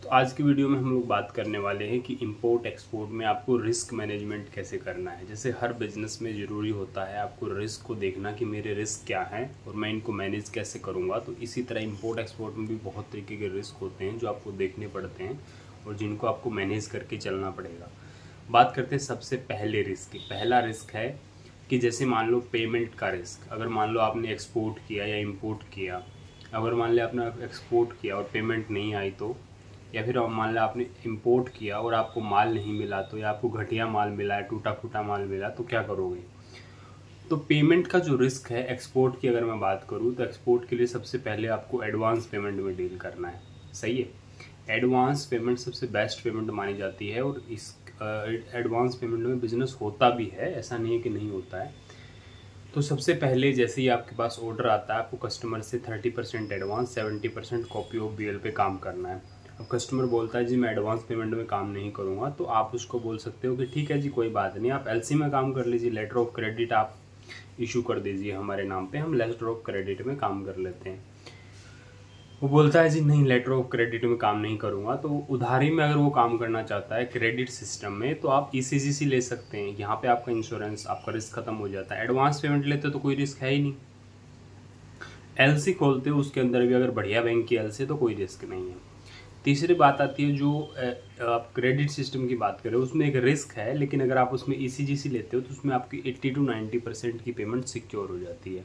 तो आज की वीडियो में हम लोग बात करने वाले हैं कि इंपोर्ट एक्सपोर्ट में आपको रिस्क मैनेजमेंट कैसे करना है। जैसे हर बिजनेस में ज़रूरी होता है आपको रिस्क को देखना कि मेरे रिस्क क्या हैं और मैं इनको मैनेज कैसे करूँगा। तो इसी तरह इंपोर्ट एक्सपोर्ट में भी बहुत तरीके के रिस्क होते हैं जो आपको देखने पड़ते हैं और जिनको आपको मैनेज करके चलना पड़ेगा। बात करते हैं सबसे पहले रिस्क की। पहला रिस्क है कि जैसे मान लो पेमेंट का रिस्क। अगर मान लो आपने एक्सपोर्ट किया या इंपोर्ट किया, अगर मान लिया आपने एक्सपोर्ट किया और पेमेंट नहीं आई तो, या फिर मान लिया आपने इंपोर्ट किया और आपको माल नहीं मिला तो, या आपको घटिया माल मिला है, टूटा फूटा माल मिला, तो क्या करोगे। तो पेमेंट का जो रिस्क है एक्सपोर्ट की अगर मैं बात करूँ तो एक्सपोर्ट के लिए सबसे पहले आपको एडवांस पेमेंट में डील करना है। सही है, एडवांस पेमेंट सबसे बेस्ट पेमेंट मानी जाती है और इस एडवांस पेमेंट में बिजनेस होता भी है, ऐसा नहीं है कि नहीं होता है। तो सबसे पहले जैसे ही आपके पास ऑर्डर आता है आपको कस्टमर से 30% advance 70% copy of bill pay काम करना है। अब कस्टमर बोलता है जी मैं एडवांस पेमेंट में काम नहीं करूँगा, तो आप उसको बोल सकते हो कि ठीक है जी कोई बात नहीं, आप एलसी में काम कर लीजिए, लेटर ऑफ क्रेडिट आप इशू कर दीजिए हमारे नाम पे, हम लेटर ऑफ क्रेडिट में काम कर लेते हैं। वो बोलता है जी नहीं लेटर ऑफ क्रेडिट में काम नहीं करूँगा, तो उधारी में अगर वो काम करना चाहता है क्रेडिट सिस्टम में तो आप ईसीजीसी ले सकते हैं। यहाँ पे आपका इंश्योरेंस, आपका रिस्क खत्म हो जाता है। एडवांस पेमेंट लेते तो कोई रिस्क है ही नहीं। एलसी खोलते हो उसके अंदर भी अगर बढ़िया बैंक की एलसी तो कोई रिस्क नहीं है। तीसरी बात आती है जो आप क्रेडिट सिस्टम की बात करें उसमें एक रिस्क है, लेकिन अगर आप उसमें ईसीजीसी लेते हो तो उसमें आपकी 80 to 90% की पेमेंट सिक्योर हो जाती है।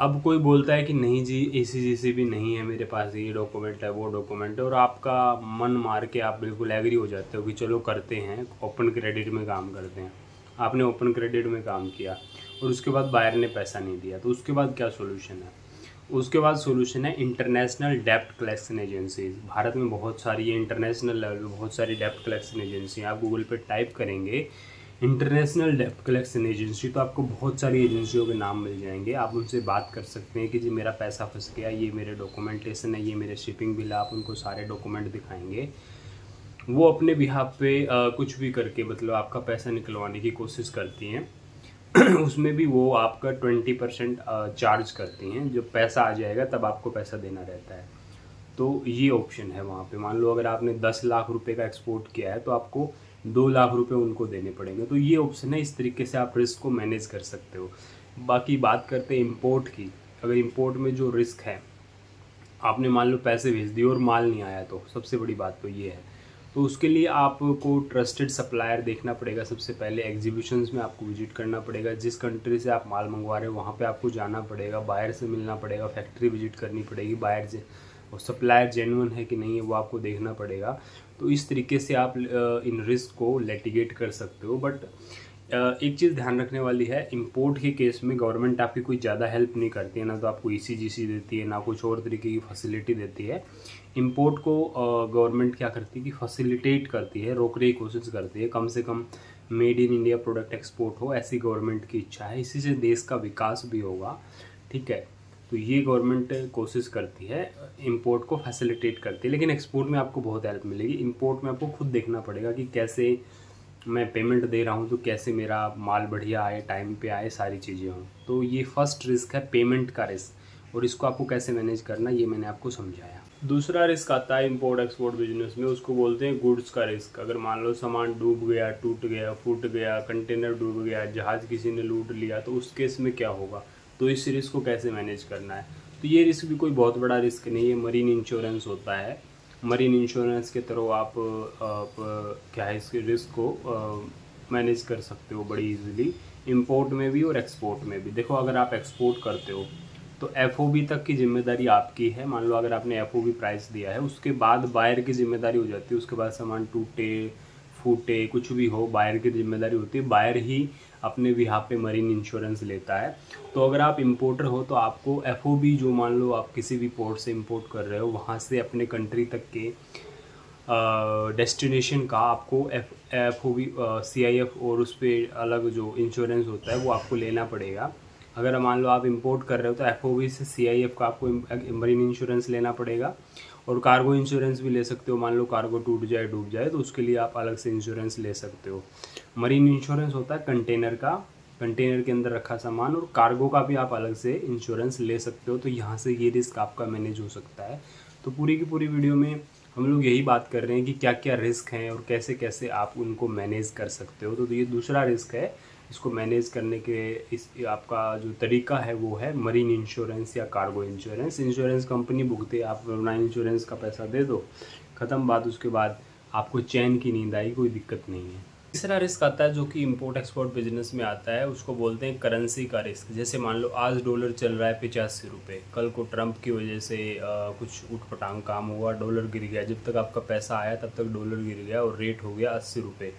अब कोई बोलता है कि नहीं जी ईसीजीसी भी नहीं है मेरे पास, ये डॉक्यूमेंट है वो डॉक्यूमेंट है, और आपका मन मार के आप बिल्कुल एग्री हो जाते हो कि चलो करते हैं, ओपन क्रेडिट में काम करते हैं। आपने ओपन क्रेडिट में काम किया और उसके बाद बायर ने पैसा नहीं दिया, तो उसके बाद क्या सोल्यूशन है। उसके बाद सोल्यूशन है इंटरनेशनल डेप्ट कलेक्शन एजेंसीज। भारत में बहुत सारी है, इंटरनेशनल लेवल पे बहुत सारी डेप्ट कलेक्शन एजेंसी। आप गूगल पे टाइप करेंगे इंटरनेशनल डेप्ट कलेक्शन एजेंसी तो आपको बहुत सारी एजेंसियों के नाम मिल जाएंगे। आप उनसे बात कर सकते हैं कि जी मेरा पैसा फंस गया, ये मेरे डॉक्यूमेंटेशन है, ये मेरे शिपिंग बिल है। आप उनको सारे डॉक्यूमेंट दिखाएंगे, वो अपने बिहाफ पे कुछ भी करके मतलब आपका पैसा निकलवाने की कोशिश करती हैं। उसमें भी वो आपका 20% चार्ज करती हैं। जब पैसा आ जाएगा तब आपको पैसा देना रहता है। तो ये ऑप्शन है वहाँ पे। मान लो अगर आपने 10 लाख रुपए का एक्सपोर्ट किया है तो आपको 2 लाख रुपए उनको देने पड़ेंगे। तो ये ऑप्शन है, इस तरीके से आप रिस्क को मैनेज कर सकते हो। बाकी बात करते हैं इम्पोर्ट की। अगर इम्पोर्ट में जो रिस्क है, आपने मान लो पैसे भेज दिए और माल नहीं आया, तो सबसे बड़ी बात तो ये है। तो उसके लिए आपको ट्रस्टेड सप्लायर देखना पड़ेगा। सबसे पहले एग्जीबिशंस में आपको विजिट करना पड़ेगा। जिस कंट्री से आप माल मंगवा रहे हो वहाँ पे आपको जाना पड़ेगा, बायर से मिलना पड़ेगा, फैक्ट्री विजिट करनी पड़ेगी, बायर से और सप्लायर जेन्युइन है कि नहीं है वो आपको देखना पड़ेगा। तो इस तरीके से आप इन रिस्क को लिटिगेट कर सकते हो। बट एक चीज़ ध्यान रखने वाली है, इंपोर्ट के केस में गवर्नमेंट आपकी कोई ज़्यादा हेल्प नहीं करती है, ना तो आपको ईसीजीसी देती है, ना कुछ और तरीके की फैसिलिटी देती है। इंपोर्ट को गवर्नमेंट क्या करती है कि फैसिलिटेट करती है, रोकने की कोशिश करती है। कम से कम made in India product export हो, ऐसी गवर्नमेंट की इच्छा है। इसी से देश का विकास भी होगा। ठीक है, तो ये गवर्नमेंट कोशिश करती है, इंपोर्ट को फैसिलिटेट करती है। लेकिन एक्सपोर्ट में आपको बहुत हेल्प मिलेगी। इंपोर्ट में आपको खुद देखना पड़ेगा कि कैसे मैं पेमेंट दे रहा हूँ तो कैसे मेरा माल बढ़िया आए, टाइम पे आए, सारी चीज़ें हों। तो ये फर्स्ट रिस्क है पेमेंट का रिस्क, और इसको आपको कैसे मैनेज करना ये मैंने आपको समझाया। दूसरा रिस्क आता है इंपोर्ट एक्सपोर्ट बिजनेस में, उसको बोलते हैं गुड्स का रिस्क। अगर मान लो सामान डूब गया, टूट गया, फूट गया, कंटेनर डूब गया, जहाज़ किसी ने लूट लिया, तो उस केस में क्या होगा। तो इस रिस्क को कैसे मैनेज करना है। तो ये रिस्क भी कोई बहुत बड़ा रिस्क नहीं है। मरीन इंश्योरेंस होता है, मरीन इंश्योरेंस के थ्रू आप क्या है इसके रिस्क को मैनेज कर सकते हो बड़ी इजीली, इंपोर्ट में भी और एक्सपोर्ट में भी। देखो अगर आप एक्सपोर्ट करते हो तो एफओबी तक की जिम्मेदारी आपकी है। मान लो अगर आपने एफओबी प्राइस दिया है, उसके बाद बायर की जिम्मेदारी हो जाती है। उसके बाद सामान टूटे फूटे कुछ भी हो, बायर की जिम्मेदारी होती है। बायर ही अपने बिहाफ पे मरीन इंश्योरेंस लेता है। तो अगर आप इंपोर्टर हो तो आपको एफओबी, जो मान लो आप किसी भी पोर्ट से इंपोर्ट कर रहे हो वहाँ से अपने कंट्री तक के डेस्टिनेशन का आपको एफओबी सीआईएफ और उस पर अलग जो इंश्योरेंस होता है वो आपको लेना पड़ेगा। अगर मान लो आप इंपोर्ट कर रहे हो तो एफओबी से सीआईएफ का आपको मरीन इंश्योरेंस लेना पड़ेगा, और कार्गो इंश्योरेंस भी ले सकते हो। मान लो कार्गो टूट जाए, डूब जाए, तो उसके लिए आप अलग से इंश्योरेंस ले सकते हो। मरीन इंश्योरेंस होता है कंटेनर का, कंटेनर के अंदर रखा सामान, और कार्गो का भी आप अलग से इंश्योरेंस ले सकते हो। तो यहाँ से ये रिस्क आपका मैनेज हो सकता है। तो पूरी की पूरी वीडियो में हम लोग यही बात कर रहे हैं कि क्या क्या रिस्क हैं और कैसे कैसे आप उनको मैनेज कर सकते हो। तो ये दूसरा रिस्क है, इसको मैनेज करने के इस आपका जो तरीका है वो है मरीन इंश्योरेंस या कार्गो इंश्योरेंस। इंश्योरेंस कंपनी भुगते, आप अपना इंश्योरेंस का पैसा दे दो, ख़त्म बात। उसके बाद आपको चैन की नींद आई, कोई दिक्कत नहीं है। तीसरा रिस्क आता है जो कि इंपोर्ट एक्सपोर्ट बिजनेस में आता है, उसको बोलते हैं करेंसी का रिस्क। जैसे मान लो आज डॉलर चल रहा है 85 रुपये, कल को ट्रंप की वजह से कुछ उठपटांग काम हुआ, डॉलर गिर गया। जब तक आपका पैसा आया तब तक डॉलर गिर गया और रेट हो गया 80 रुपये।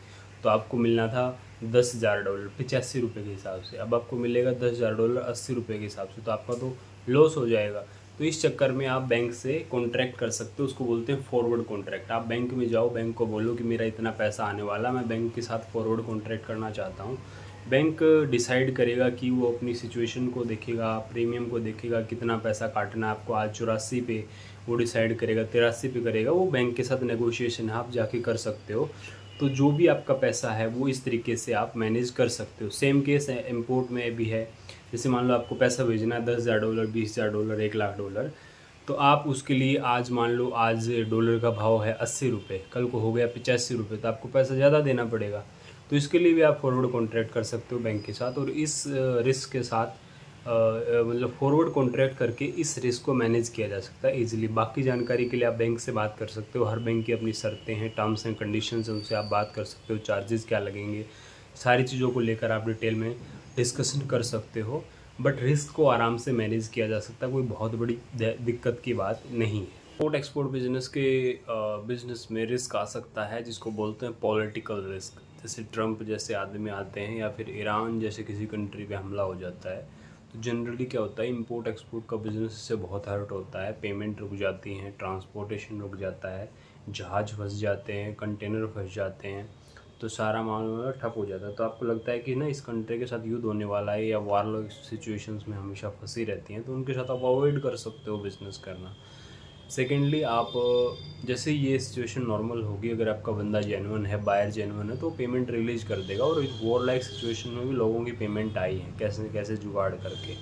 तो आपको मिलना था $10,000 85 रुपये के हिसाब से, अब आपको मिलेगा $10,000 80 रुपये के हिसाब से, तो आपका तो लॉस हो जाएगा। तो इस चक्कर में आप बैंक से कॉन्ट्रैक्ट कर सकते हो, उसको बोलते हैं फॉरवर्ड कॉन्ट्रैक्ट। आप बैंक में जाओ, बैंक को बोलो कि मेरा इतना पैसा आने वाला, मैं बैंक के साथ फॉरवर्ड कॉन्ट्रैक्ट करना चाहता हूँ। बैंक डिसाइड करेगा कि वो अपनी सिचुएशन को देखेगा, प्रीमियम को देखेगा, कितना पैसा काटना है आपको। आज 84 पे वो डिसाइड करेगा, 83 पे करेगा, वो बैंक के साथ नेगोशिएशन है, आप जाके कर सकते हो। तो जो भी आपका पैसा है वो इस तरीके से आप मैनेज कर सकते हो। सेम केस है इम्पोर्ट में भी है। जैसे मान लो आपको पैसा भेजना है $10,000, $20,000, $1,00,000, तो आप उसके लिए आज मान लो आज डॉलर का भाव है 80 रुपये, कल को हो गया 85 रुपये, तो आपको पैसा ज़्यादा देना पड़ेगा। तो इसके लिए भी आप फॉरवर्ड कॉन्ट्रैक्ट कर सकते हो बैंक के साथ, और इस रिस्क के साथ मतलब फॉरवर्ड कॉन्ट्रैक्ट करके इस रिस्क को मैनेज किया जा सकता है ईजिली। बाकी जानकारी के लिए आप बैंक से बात कर सकते हो। हर बैंक की अपनी शर्तें हैं, टर्म्स एंड कंडीशंस हैं, उनसे आप बात कर सकते हो। चार्जेस क्या लगेंगे, सारी चीज़ों को लेकर आप डिटेल में डिस्कशन कर सकते हो। बट रिस्क को आराम से मैनेज किया जा सकता है, कोई बहुत बड़ी दिक्कत की बात नहीं है। इम्पोर्ट एक्सपोर्ट बिजनेस के बिजनेस में रिस्क आ सकता है जिसको बोलते हैं पॉलिटिकल रिस्क। जैसे ट्रंप जैसे आदमी आते हैं या फिर ईरान जैसे किसी कंट्री पे हमला हो जाता है, तो जनरली क्या होता है, इंपोर्ट एक्सपोर्ट का बिज़नेस से बहुत हर्ट होता है। पेमेंट रुक जाती हैं, ट्रांसपोर्टेशन रुक जाता है, जहाज़ फंस जाते हैं, कंटेनर फंस जाते हैं, तो सारा मामला ठप हो जाता है। तो आपको लगता है कि ना इस कंट्री के साथ युद्ध होने वाला है या वार सिचुएशंस में हमेशा फंसी रहती हैं, तो उनके साथ आप अवॉइड कर सकते हो बिज़नेस करना। सेकेंडली, आप जैसे ये सिचुएशन नॉर्मल होगी, अगर आपका बंदा जेन्युइन है, बायर जेन्युइन है, तो पेमेंट रिलीज कर देगा। और इस वॉर लाइक सिचुएशन में भी लोगों की पेमेंट आई है कैसे कैसे जुगाड़ करके।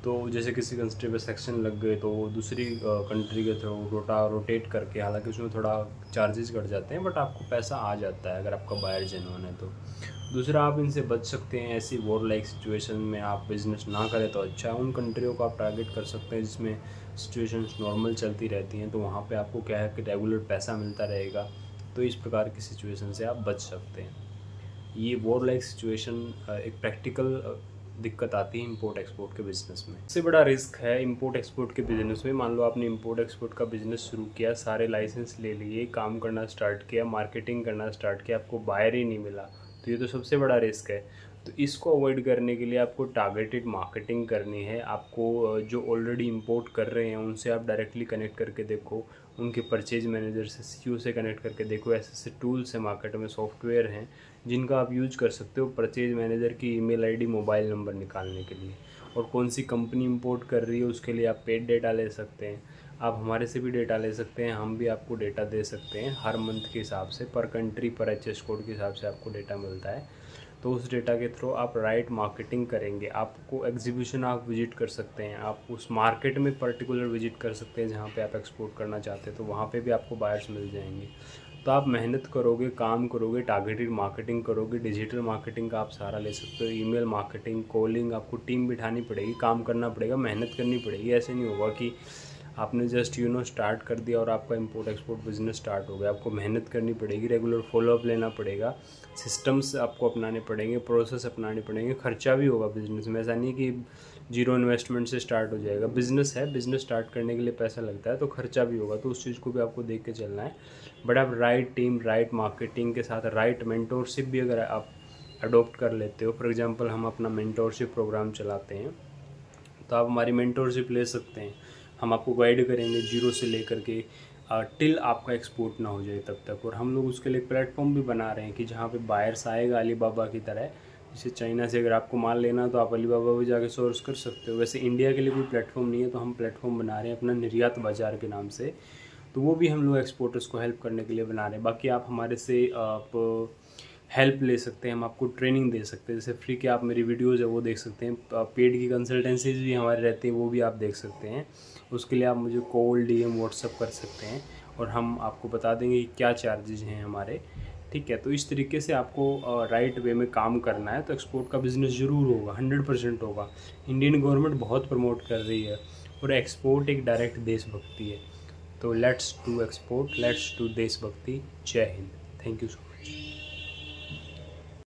तो जैसे किसी कंट्री पे सेक्शन लग गए तो वो दूसरी कंट्री के थ्रू रोटेट करके, हालांकि उसमें थोड़ा चार्जेस कट जाते हैं, बट आपको पैसा आ जाता है अगर आपका बायर जेन्युइन है तो। दूसरा, आप इनसे बच सकते हैं। ऐसी वॉर लाइक सिचुएशन में आप बिज़नेस ना करें तो अच्छा है। उन कंट्रियों को आप टारगेट कर सकते हैं जिसमें सिचुएशंस नॉर्मल चलती रहती हैं, तो वहाँ पे आपको क्या है कि रेगुलर पैसा मिलता रहेगा। तो इस प्रकार की सिचुएशन से आप बच सकते हैं। ये वॉर लाइक सिचुएशन एक प्रैक्टिकल दिक्कत आती है इंपोर्ट एक्सपोर्ट के बिज़नेस में। सबसे बड़ा रिस्क है इंपोर्ट एक्सपोर्ट के बिज़नेस में। मान लो आपने इंपोर्ट एक्सपोर्ट का बिज़नेस शुरू किया, सारे लाइसेंस ले लिए, काम करना स्टार्ट किया, मार्केटिंग करना स्टार्ट किया, आपको बायर ही नहीं मिला, तो ये तो सबसे बड़ा रिस्क है। तो इसको अवॉइड करने के लिए आपको टारगेटेड मार्केटिंग करनी है। आपको जो ऑलरेडी इंपोर्ट कर रहे हैं उनसे आप डायरेक्टली कनेक्ट करके देखो, उनके परचेज मैनेजर से, सीईओ से कनेक्ट करके देखो। ऐसे ऐसे टूल्स हैं मार्केट में, सॉफ्टवेयर हैं जिनका आप यूज कर सकते हो परचेज मैनेजर की ईमेल आईडी, मोबाइल नंबर निकालने के लिए। और कौन सी कंपनी इंपोर्ट कर रही है उसके लिए आप पेड डेटा ले सकते हैं। आप हमारे से भी डेटा ले सकते हैं, हम भी आपको डेटा दे सकते हैं हर मंथ के हिसाब से, पर कंट्री पर एचएस कोड के हिसाब से आपको डेटा मिलता है। तो उस डेटा के थ्रू आप राइट मार्केटिंग करेंगे। आपको एग्जीबिशन आप विजिट कर सकते हैं, आप उस मार्केट में पर्टिकुलर विजिट कर सकते हैं जहाँ पे आप एक्सपोर्ट करना चाहते हैं, तो वहाँ पे भी आपको बायर्स मिल जाएंगे। तो आप मेहनत करोगे, काम करोगे, टारगेटेड मार्केटिंग करोगे, डिजिटल मार्केटिंग का आप सहारा ले सकते हो, ईमेल मार्केटिंग, कॉलिंग, आपको टीम बिठानी पड़ेगी, काम करना पड़ेगा, मेहनत करनी पड़ेगी। ऐसे नहीं होगा कि आपने जस्ट स्टार्ट कर दिया और आपका इंपोर्ट एक्सपोर्ट बिजनेस स्टार्ट हो गया। आपको मेहनत करनी पड़ेगी, रेगुलर फॉलोअप लेना पड़ेगा, सिस्टम्स आपको अपनाने पड़ेंगे, प्रोसेस अपनाने पड़ेंगे, खर्चा भी होगा बिजनेस में। ऐसा नहीं कि जीरो इन्वेस्टमेंट से स्टार्ट हो जाएगा। बिजनेस है, बिजनेस स्टार्ट करने के लिए पैसा लगता है, तो खर्चा भी होगा, तो उस चीज़ को भी आपको देख के चलना है। बट आप राइट टीम, राइट मार्केटिंग के साथ राइट मेंटोरशिप भी अगर आप अडोप्ट कर लेते हो, फॉर एग्जांपल हम अपना मेंटोरशिप प्रोग्राम चलाते हैं, तो आप हमारी मेंटोरशिप ले सकते हैं। हम आपको गाइड करेंगे जीरो से लेकर के टिल आपका एक्सपोर्ट ना हो जाए तब तक। और हम लोग उसके लिए प्लेटफॉर्म भी बना रहे हैं कि जहाँ पे बायर्स आएगा अलीबाबा की तरह। जैसे चाइना से अगर आपको माल लेना तो आप अलीबाबा भी जाके सोर्स कर सकते हो। वैसे इंडिया के लिए कोई प्लेटफॉर्म नहीं है, तो हम प्लेटफॉर्म बना रहे हैं अपना निर्यात बाज़ार के नाम से, तो वो भी हम लोग एक्सपोर्टर्स को हेल्प करने के लिए बना रहे हैं। बाकी आप हमारे से आप हेल्प ले सकते हैं, हम आपको ट्रेनिंग दे सकते हैं। जैसे फ्री के आप मेरी वीडियोज़ है वो देख सकते हैं, पेड की कंसल्टेंसीज भी हमारे रहती हैं, वो भी आप देख सकते हैं। उसके लिए आप मुझे कॉल, डीएम, व्हाट्सअप कर सकते हैं। और हम आपको बता देंगे कि क्या चार्जेज हैं हमारे, ठीक है। तो इस तरीके से आपको राइट वे में काम करना है तो एक्सपोर्ट का बिज़नेस ज़रूर होगा, 100% होगा। इंडियन गवर्नमेंट बहुत प्रमोट कर रही है और एक्सपोर्ट एक डायरेक्ट देशभक्ति है। तो let's do export, let's do देशभक्ति। जय Hind, thank you so much.